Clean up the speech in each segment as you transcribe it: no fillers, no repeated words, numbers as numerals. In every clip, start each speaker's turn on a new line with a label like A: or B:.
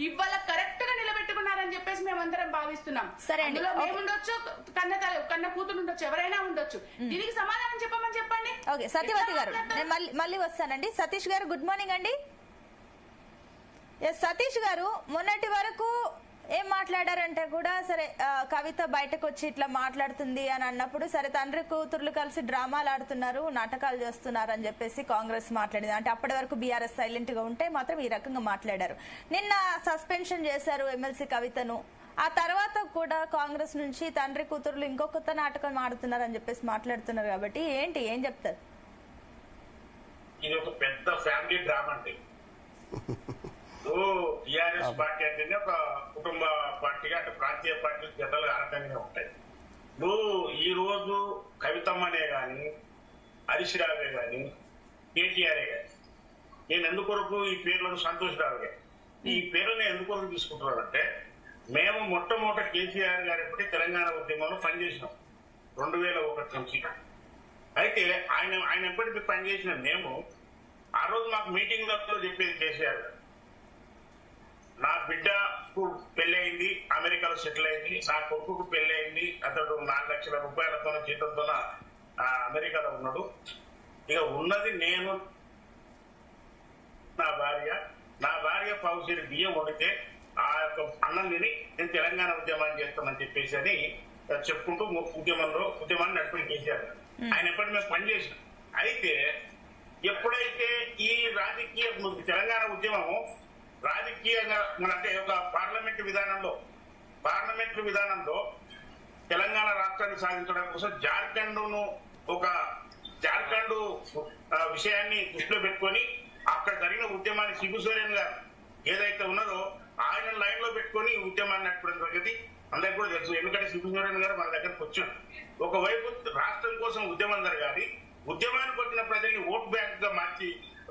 A: ఇవాళ కరెక్ట్ గా నిలబెట్టుకున్నారని చెప్పేసి మేమందరం భావిస్తున్నాం.
B: సరే అండి,
A: అందులో మేముండొచ్చు, కన్న కూతురు ఉండొచ్చు, ఎవరైనా ఉండొచ్చు. దీనికి సమాధానం చెప్పమని చెప్పండి.
B: ఓకే సత్యవతి గారు, నేను మళ్ళీ వస్తానండి. సతీష్ గారు గుడ్ మార్నింగ్ అండి. సతీష్ గారు, మొన్నటి వరకు ఏం మాట్లాడారంటే కూడా సరే కవిత బయటకు వచ్చి ఇట్లా మాట్లాడుతుంది అని అన్నప్పుడు సరే తండ్రి కూతుర్లు కలిసి డ్రామాలు ఆడుతున్నారు, నాటకాలు చేస్తున్నారు అని చెప్పేసి కాంగ్రెస్ మాట్లాడింది. అంటే అప్పటి వరకు బీఆర్ఎస్ సైలెంట్ గా ఉంటే మాత్రం ఈ రకంగా మాట్లాడారు. నిన్న సస్పెన్షన్ చేశారు ఎమ్మెల్సీ కవితను. ఆ తర్వాత కూడా కాంగ్రెస్ నుంచి తండ్రి కూతుర్లు ఇంకో కొత్త నాటకం ఆడుతున్నారు అని చెప్పేసి మాట్లాడుతున్నారు. కాబట్టి ఏం చెప్తారు?
C: ఇది ఒక పెద్ద ఫ్యామిలీ డ్రామా అండి. టిఆర్ఎస్ పార్టీ అంటేనే ఒక కుటుంబ పార్టీగా, అంటే ప్రాంతీయ పార్టీలు జనరల్ గా రకంగానే ఉంటాయి. ఈ రోజు కవితమ్మనే గాని, హరీష్ రావే గాని, కేటీఆర్ఏ గాని, నేను ఎందుకొరకు ఈ పేర్లను సంతోష్ రావు గారు ఈ పేర్లను ఎందుకొరకు తీసుకుంటున్నానంటే, మేము మొట్టమొదట కేసీఆర్ గారు ఎప్పటి తెలంగాణ ఉద్యమంలో పనిచేసినాం 2001 నుంచి. అయితే ఆయన ఎప్పటికీ పనిచేసిన మేము ఆ రోజు మాకు మీటింగ్ లో చెప్పేది కేసీఆర్ గారు, నా బిడ్డకు పెళ్ళయింది, అమెరికాలో సెటిల్ అయింది, నా కొడుకుకు పెళ్ళయింది, అతడు 4 లక్షల రూపాయలతో జీతంతో అమెరికాలో ఉన్నాడు, ఇక ఉన్నది నేను నా భార్య పౌసీని బియ్యం వండితే ఆ యొక్క అన్నం తిని నేను తెలంగాణ ఉద్యమాన్ని చేస్తానని చెప్పేసి అని చెప్పుకుంటూ ఉద్యమాన్ని నడిపి చేశారు. ఆయన ఎప్పటి మేము పనిచేసాం. అయితే ఎప్పుడైతే ఈ రాజకీయ తెలంగాణ ఉద్యమము రాజకీయంగా అంటే ఒక పార్లమెంటు విధానంలో తెలంగాణ రాష్ట్రాన్ని సాధించడం కోసం జార్ఖండ్ విషయాన్ని దృష్టిలో పెట్టుకొని అక్కడ జరిగిన ఉద్యమాన్ని శిబు సోరెన్ గారు ఏదైతే ఉన్నదో ఆయన లైన్ లో పెట్టుకొని ఉద్యమాన్ని నడపడం జరిగింది. అందరికి కూడా తెలుసు. ఎందుకంటే శిబు సోరెన్ గారు మన దగ్గరకు వచ్చాడు. ఒకవైపు రాష్ట్రం కోసం ఉద్యమం జరగాలి, ఉద్యమానికి వచ్చిన ప్రజల్ని ఓట్ బ్యాంక్ గా మార్చి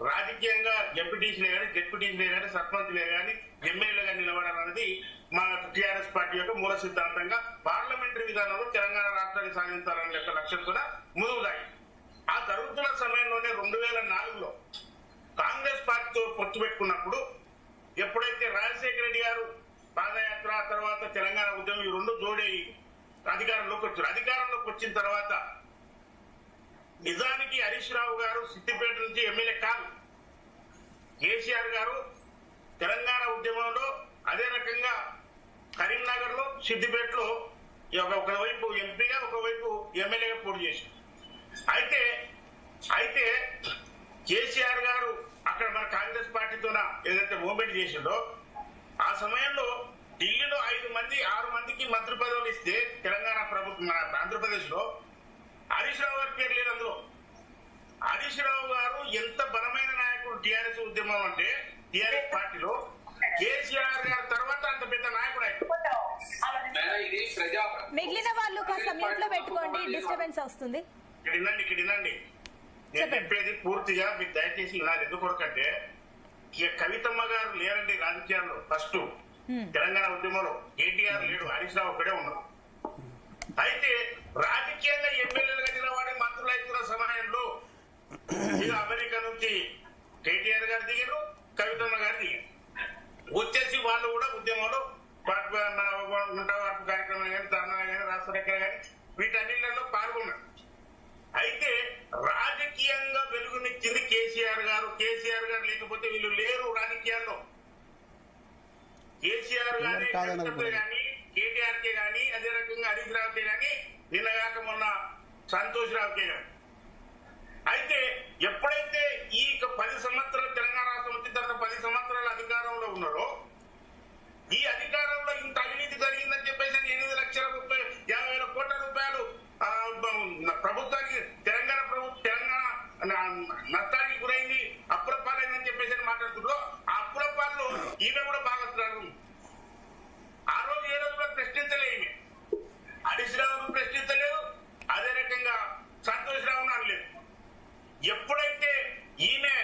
C: రాజకీయంగా ఎంపీటీసీలే కానీ, జెడ్పీటీసీలే కానీ, సర్పంచ్లే కానీ, ఎమ్మెల్యేలుగా నిలబడాలన్నది మా టీఆర్ఎస్ పార్టీ యొక్క మూల సిద్ధాంతంగా పార్లమెంటరీ విధానంలో తెలంగాణ రాష్ట్రాన్ని సాధించాలనే యొక్క లక్ష్యంతో ముందుకు సాగింది. ఆ జరుగుతున్న సమయంలోనే 2004లో కాంగ్రెస్ పార్టీతో పొత్తు పెట్టుకున్నప్పుడు ఎప్పుడైతే రాజశేఖర రెడ్డి గారు పాదయాత్ర తర్వాత తెలంగాణ ఉద్యమం ఈ రెండు జోడీ అధికారంలోకి వచ్చారు. అధికారంలోకి వచ్చిన తర్వాత నిజానికి హరీష్ రావు గారు సిద్దిపేట నుంచి ఎమ్మెల్యే కాదు, కేసీఆర్ గారు తెలంగాణ ఉద్యమంలో అదే రకంగా కరీంనగర్ లో, సిద్దిపేటలో ఒకవైపు ఎంపీగా ఒకవైపు ఎమ్మెల్యేగా పోటీ చేశారు. అయితే కేసీఆర్ గారు అక్కడ మన కాంగ్రెస్ పార్టీతో ఏదైతే మూవ్మెంట్ చేసిండో ఆ సమయంలో ఢిల్లీలో 6 మందికి మంత్రి పదవులు ఇస్తే తెలంగాణ ప్రభుత్వం మన ఆంధ్రప్రదేశ్ లో హరీష్ రావు గారి పేరు లేదు. అందులో హరీష్ రావు గారు ఎంత బలమైన నాయకుడు టీఆర్ఎస్ ఉద్యమం అంటే టీఆర్ఎస్ పార్టీలో కేసీఆర్ గారి తర్వాత అంత పెద్ద నాయకుడు ఆయన.
B: మిగిలిన వాళ్ళు కాస్త మ్యూట్ లో పెట్టుకోండి, డిస్టర్బెన్స్ వస్తుంది.
C: ఇక్కడ వినండి నేను చెప్పేది పూర్తిగా మీరు దయచేసి వినాలి. ఎందుకొరకంటే కవితమ్మ గారు లేరండి రాజకీయాల్లో. ఫస్ట్ తెలంగాణ ఉద్యమంలో కేటీఆర్ లేడు, హరీష్ రావు ఒక్కడే ఉన్నారు. అయితే రాజకీయంగా ఎమ్మెల్యేలుగా నిలబడే మంత్రులు అవుతున్న సమయంలో ఇక అమెరికా నుంచి కేటీఆర్ గారు దిగారు, కవితమ్మ గారు దిగారు. వచ్చేసి వాళ్ళు కూడా ఉద్యమంలో గుంట వార్పు కార్యక్రమం కానీ, ధర్నా కానీ, రాష్ట్ర కానీ వీటన్నిళ్లలో పాల్గొన్నారు. అయితే రాజకీయంగా వెలుగునిచ్చింది కేసీఆర్ గారు. కేసీఆర్ గారు లేకపోతే వీళ్ళు లేరు రాజకీయాల్లో. కేసీఆర్ గారి కానీ, కేటీఆర్ కే గాని, అదే రకంగా హరీష్ రావుకే గాని, నిన్నగాక మొన్న సంతోష్ రావుకే గాని. అయితే ఎప్పుడైతే ఈ 10 సంవత్సరాలు తెలంగాణ రాష్ట్రం వచ్చిన తర్వాత 10 సంవత్సరాల అధికారంలో ఉన్నారో, ఈ అధికారంలో ఇంత అవినీతి జరిగిందని చెప్పేసి 8,50,50,000 కోట్ల రూపాయలు ప్రభుత్వానికి తెలంగాణ నష్టానికి గురైంది, అప్రపాలైందని చెప్పేసి మాట్లాడుతుండ్రో ఆ అప్రపాల్లో ఈమె కూడా భాగస్తున్నారు. ఆ రోజు ఏ రోజు కూడా ప్రశ్నించలేదు ఈమె. హరీష్ రావును ప్రశ్నించలేదు, అదే రకంగా సంతోష్ రావును అనలేదు. ఎప్పుడైతే ఈమె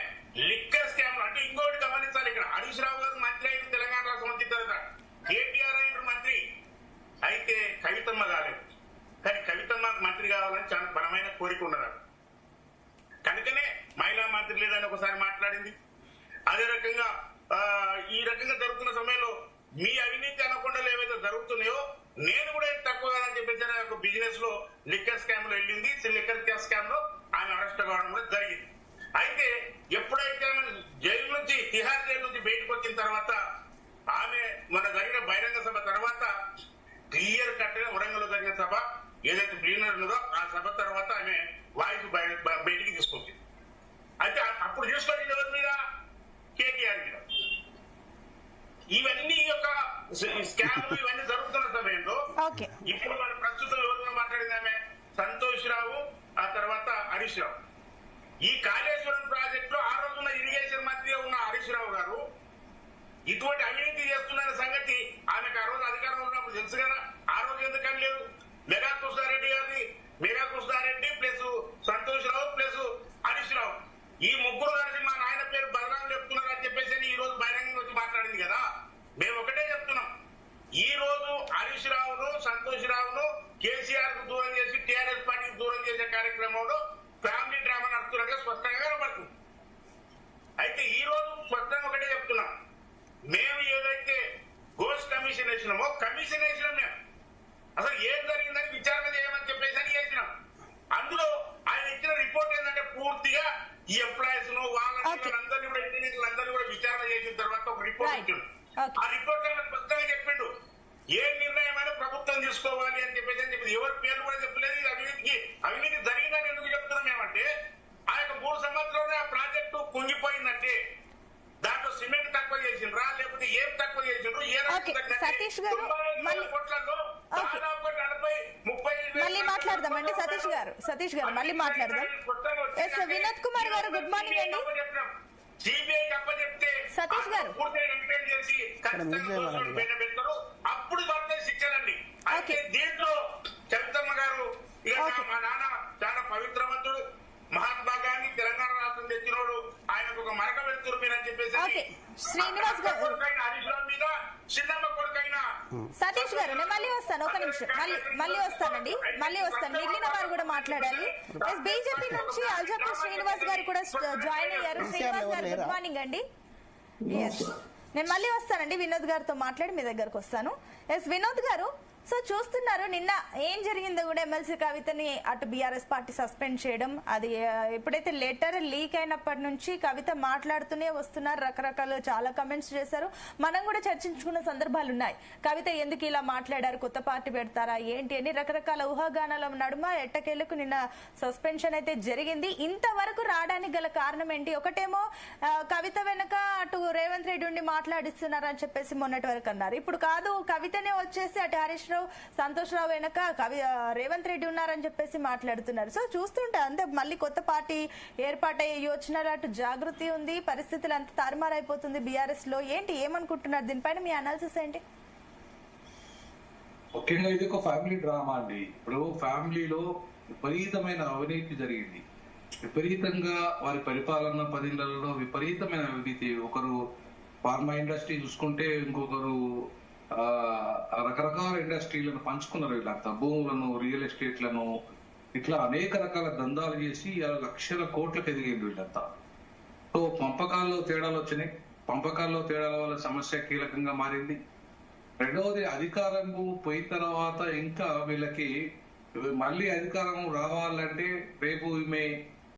C: లిక్కర్ స్కామ్ అంటే ఇంకోటి గమనించాలి, ఇక్కడ హరీష్ రావు గారు మంత్రి అయిన తెలంగాణ రాష్ట్రం వచ్చిన తర్వాత కేటీఆర్ అయిన మంత్రి అయితే కవితమ్మ కాలేదు. కానీ కవితమ్మ మంత్రి కావాలని చాలా బలమైన కోరిక ఉన్నది. కనుకనే మహిళా మంత్రి లేదని ఒక నేను కూడా ఏం తక్కువ కాదని చెప్పేసి ఒక బిజినెస్ లో లిక్కర్ స్కామ్ లో వెళ్ళింది. లిక్కర్ స్కామ్ లో ఆమె అరెస్ట్ కావడం కూడా జరిగింది. అయితే ఎప్పుడైతే ఆమె జైలు నుంచి తిహార్ జైలు నుంచి బయటకు వచ్చిన తర్వాత ఆమె మన జరిగిన బహిరంగ సభ తర్వాత క్లియర్ కట్ గా వరంగల్లో జరిగిన సభ ఏదైతే ప్లీనర్ ఉన్నదో ఆ సభ తర్వాత ఆమె వాయిస్ బయటికి తీసుకొచ్చింది. అయితే అప్పుడు తీసుకొచ్చింది ఎవరి మీద? కేటీఆర్ మీద. ఇవన్నీ యొక్క స్కామ్లు ఇవన్నీ జరుగుతున్న సమయంలో ఇప్పుడు మన ప్రస్తుతం ఎవరితో మాట్లాడింది ఆమె? సంతోష్ రావు, ఆ తర్వాత హరీష్ రావు. ఈ కాళేశ్వరం ప్రాజెక్ట్ లో ఆ రోజున ఇరిగేషన్ మంత్రిగా ఉన్న హరీష్ రావు గారు ఇటువంటి అవినీతి చేస్తున్న సంగతి ఆమెకు ఆ రోజు అధికారంలో ఉన్నప్పుడు తెలుసు కదా. ఆ రోజు ఎందుకని లేదు? మెగా కృష్ణారెడ్డి గారిది, మెగా కృష్ణారెడ్డి ప్లస్ సంతోష్ రావు ప్లస్ హరీష్ రావు, ఈ ముగ్గురు కలిసి మా నాయన పేరు బదనాలు చెప్తున్నారు అని చెప్పేసి ఈ రోజు బహిరంగంగా వచ్చి మాట్లాడింది కదా. మేము ఒకటే చెప్తున్నాం, ఈ రోజు హరీష్ రావును సంతోష్ రావును కేసీఆర్ కు దూరం చేసి టీఆర్ఎస్ పార్టీకి దూరం చేసే కార్యక్రమంలో ఫ్యామిలీ డ్రామా నడుస్తున్నట్టుగా స్పష్టంగా కనబడుతుంది. అయితే ఈ రోజు స్పష్టంగా ఒకటే చెప్తున్నాం, మేము ఏదైతే గోల్స్ కమిషన్ వేసినామో కమిషన్ వేసినాం. మేము అసలు ఏం జరిగిందని విచారణ చేయమని చెప్పేసి అని చేసినాం. అందులో ఆయన ఇచ్చిన రిపోర్ట్ ఏంటంటే పూర్తిగా ఈ ఎంప్లాయీస్ ను వాళ్ళందరినీ కూడా ఇంజనీర్లందరినీ కూడా విచారణ చేసిన తర్వాత ఒక రిపోర్ట్ ఇచ్చిండు. ఆ రిపోర్ట్ స్పష్టంగా చెప్పిండు ఏ నిర్ణయం అయినా ప్రభుత్వం తీసుకోవాలి అని చెప్పేసి ఎవరి పేరు కూడా చెప్పలేదు. అవినీతి జరిగిందని ఎందుకు చెప్తున్నాం ఏమంటే ఆ యొక్క 3 సంవత్సరాలు ఆ ప్రాజెక్టు కుంగిపోయిందంటే దాంట్లో సిమెంట్ తక్కువ చేసిండ్రా లేకపోతే ఏం తక్కువ చేసిండ్రు?
B: సతీష్ గారు మళ్ళీ మాట్లాడదామండి. సతీష్ గారు మళ్ళీ మాట్లాడదాం. వినోద్ కుమార్ గారు గుడ్ మార్నింగ్ అండి.
C: సిబిఐకి అప్పచెప్తే
B: సతీష్ గారు
C: చేసి పెడతారు, అప్పుడు పడతాయి శిక్షలండి. అయితే దీంట్లో చరితమ్మ గారు మా నాన్న చాలా పవిత్రవంతుడు, మహాత్మా గాంధీ తెలంగాణ రాష్ట్రం తెచ్చినోడు, ఆయనకు ఒక మరక వెళ్తురు మీరు అని చెప్పేసి
B: శ్రీనివాస్ గారు
C: హరీష్ రావు మీద చిన్నమ్మ కొడుకైనా
B: సతీష్ గారు నేను మళ్ళీ వస్తాను. ఒక నిమిషం మళ్ళీ వస్తానండి. మిగిలిన వారు కూడా మాట్లాడాలి. బీజేపీ నుంచి అల్జాపూర్ శ్రీనివాస్ గారు కూడా జాయిన్ అయ్యారు. శ్రీనివాస్ గారు గుడ్ మార్నింగ్ అండి. నేను మళ్ళీ వస్తానండి. వినోద్ గారితో మాట్లాడి మీ దగ్గరకు వస్తాను. వినోద్ గారు, సో చూస్తున్నారు నిన్న ఏం జరిగిందో కూడా ఎమ్మెల్సీ కవితని అటు బీఆర్ఎస్ పార్టీ సస్పెండ్ చేయడం, అది ఎప్పుడైతే లెటర్ లీక్ అయినప్పటి నుంచి కవిత మాట్లాడుతూనే వస్తున్నారు. రకరకాల చాలా కమెంట్స్ చేశారు. మనం కూడా చర్చించుకున్న సందర్భాలు ఉన్నాయి. కవిత ఎందుకు ఇలా మాట్లాడారు, కొత్త పార్టీ పెడతారా ఏంటి అని రకరకాల ఊహాగానాల నడుమ ఎట్టకేళ్లకు నిన్న సస్పెన్షన్ అయితే జరిగింది. ఇంతవరకు రావడానికి గల కారణం ఏంటి? ఒకటేమో కవిత వెనక అటు రేవంత్ రెడ్డి ఉండి మాట్లాడిస్తున్నారు అని చెప్పేసి మొన్నటి వరకు అన్నారు. ఇప్పుడు కాదు, కవితనే వచ్చేసి అటు హరీష్ రావు సంతోష్ రావు వెనక రేవంత్ రెడ్డి ఉన్నారని చెప్పేసి మాట్లాడుతున్నారు. సో చూస్తుంటే అంతే మళ్ళీ కొత్త పార్టీ ఏర్పాటయ్యే యోచనలు, అటు జాగృతి ఉంది, పరిస్థితులు అంత తారుమారైపోతుంది బీఆర్ఎస్ లో. ఏంటి ఏమనుకుంటున్నారు దీనిపైన? మీ అనాలిసిస్ ఏంటి?
D: ముఖ్యంగా ఇది ఒక ఫ్యామిలీ డ్రామా అండి. ఇప్పుడు ఫ్యామిలీలో విపరీతమైన అవినీతి జరిగింది. విపరీతంగా వారి పరిపాలన 10 నెలల్లో విపరీతమైన అవినీతి. ఒకరు ఫార్మా ఇండస్ట్రీ చూసుకుంటే ఇంకొకరు రకరకాల ఇండస్ట్రీలను పంచుకున్నారు. వీళ్ళంతా భూములను, రియల్ ఎస్టేట్లను, ఇట్లా అనేక రకాల దందాలు చేసి లక్షల కోట్లకు ఎదిగింది వీళ్ళంతా. సో పంపకాల్లో తేడాలు వచ్చినాయి. పంపకాల్లో తేడాల వల్ల సమస్య కీలకంగా మారింది. రెండవది, అధికారము పోయిన తర్వాత ఇంకా వీళ్ళకి మళ్ళీ అధికారం రావాలంటే రేపు ఈమె